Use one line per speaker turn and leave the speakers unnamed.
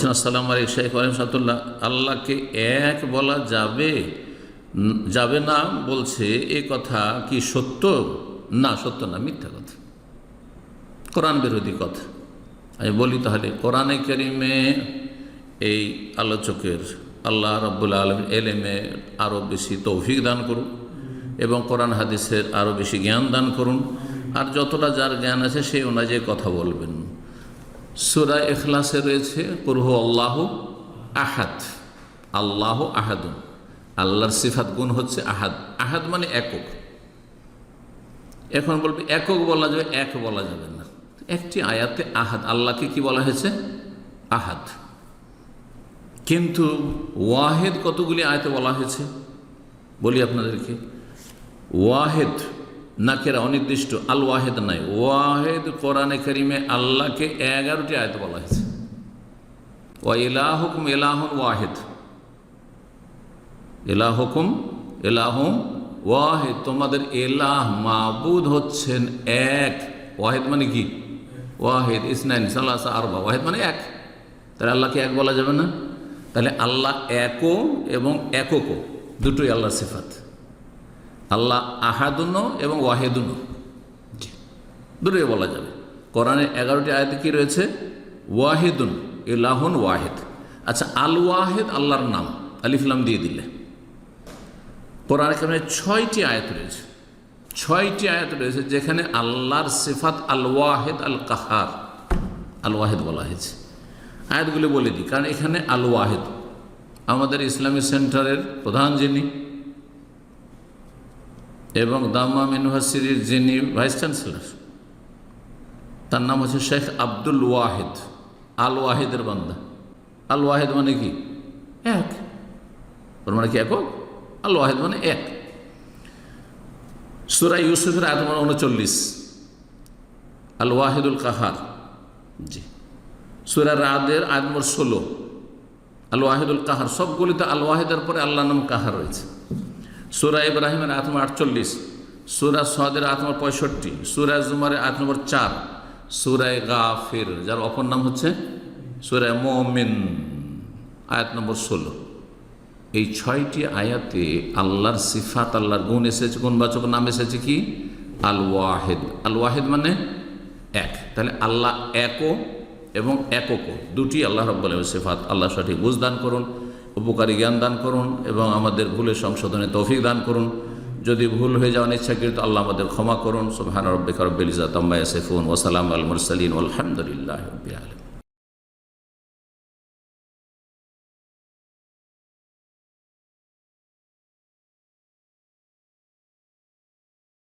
বলছেন আসসালামু আলাইকুম শেখ রহমতুল্লাহ, আল্লাহকে এক বলা যাবে না বলছে, এ কথা কি সত্য? না, সত্য না, মিথ্যা কথা, কোরআন বিরোধী কথা। আমি বলি তাহলে কোরআনে কারিমে এই আলোচকের আল্লাহ রাব্বুল আলামিন এলেমে আরও বেশি তৌফিক দান করুন এবং কোরআন হাদিসের আরও বেশি জ্ঞান দান করুন। আর যতটা যার জ্ঞান আছে সেই অনুযায়ী কথা বলবেন। সূরা ইখলাসে রয়েছে কুল হু আল্লাহু আহাদ, আল্লাহ আহাদুন, আল্লাহর সিফাত গুণ হচ্ছে আহাদ। আহাদ মানে একক। এখন বলবে একক বলা যাবে, এক বলা যাবে না। একটি আয়াতে আহাদ, আল্লাহকে কি বলা হয়েছে? আহাদ। কিন্তু ওয়াহেদ কতগুলি আয়াতে বলা হয়েছে বলি আপনাদেরকে। ওয়াহেদ নাকেরা অনির্দিষ্ট, আল ওয়াহেদ নাই। ওয়াহেদ কোরআনে কারিমে আল্লাহকে 11টি আয়াতে বলা হয়েছে। ওয়া ইলাহুকুম ইলাহুন ওয়াহেদ, ইলাহুকুম ইলাহুম ওয়াহেদ, তোমাদের এলাহ মাবুদ হচ্ছেন এক। ওয়াহেদ মানে কি? ওয়াহেদ ইসনাইন সালাসা আরবা, ওয়াহেদ মানে এক। তাহলে আল্লাহকে এক বলা যাবে না? তাহলে আল্লাহ একও এবং এককও দুটোই আল্লাহর সিফাত। আল্লাহ আহাদুনও এবং ওয়াহেদুনও, দুটোই বলা যাবে। কোরআনের 11টি আয়াতে কি রয়েছে? ওয়াহেদুন, ইলাহুন ওয়াহেদ। আচ্ছা, আল ওয়াহেদ আল্লাহর নাম, আলিফ লাম দিয়ে দিলে। কোরআনে কারিমে 6টি আয়াত রয়েছে, 6টি আয়াত রয়েছে যেখানে আল্লাহর সিফাত আল ওয়াহেদ আল কাহার, আল ওয়াহেদ বলা হয়েছে। আয়াতগুলি বলে দিই, কারণ এখানে আল ওয়াহেদ আমাদের ইসলামী সেন্টারের প্রধান যিনি এবং দাম্মাম ইউনিভার্সিটির যিনি ভাইস চ্যান্সেলর, তার নাম হচ্ছে শেখ আব্দুল ওয়াহেদ। আল ওয়াহেদের বান্দা। আল ওয়াহেদ মানে কি? এক। ওর মানে কি একক? আল ওয়াহেদ মানে এক। সূরা ইউসুফের আয়াত নম্বর 39, আল ওয়াহিদুল কাহার। জি। সূরা রাদের আয়াত নম্বর 16, আল ওয়াহিদুল কাহার। সবগুলিতে আল ওয়াহিদের পরে আল্লাহ নাম কাহার রয়েছে। সূরা ইব্রাহিমের আয়াত নম্বর 48, সূরা সাদের আয়াত নম্বর 65, সূরা জুমারের আয়াত নম্বর 4, সূরা গাফির যার অপর নাম হচ্ছে সূরা মুমিন আয়াত নম্বর 16। এই 6টি আয়াতে আল্লাহর সিফাত, আল্লাহর গুণ এসেছে, গুণবাচক নাম এসেছে কি? আল ওয়াহেদ। আল ওয়াহেদ মানে এক। তাহলে আল্লাহ একও এবং এককও দুটি আল্লাহ রাব্বুল আলামিনের সিফাত। আল্লাহ সঠিক বুঝ দান করুন, উপকারী জ্ঞান দান করুন এবং আমাদের ভুলের সংশোধনে তৌফিক দান করুন। যদি ভুল হয়ে যাওয়া ইচ্ছাকৃত আল্লাহ আমাদের ক্ষমা করুন। সুবহান রাব্বিকা রাব্বিল ইজ্জাতি আম্মা ইয়াসিফুন ওয়া সালামুন আলাল মুরসালিন ওয়ালহামদুলিল্লাহি রাব্বিল আলামিন।